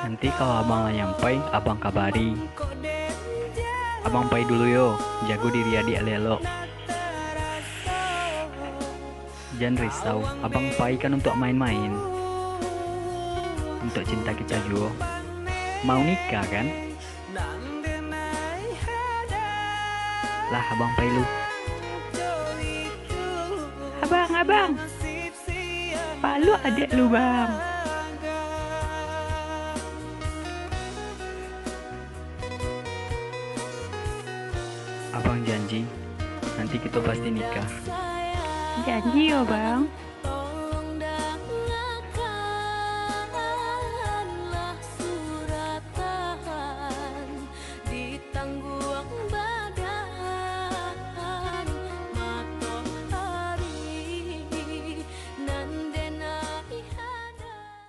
Nanti kalau abang lah nyampai, abang kabari. Abang pai dulu yo, jago diri adik alelo. Jangan risau, abang pai kan untuk main-main. Untuk cinta kita juga. Mau nikah kan? Lah abang pai lu. Abang, palu adik lu bang. Abang janji, nanti kita pasti nikah. Janji yo bang.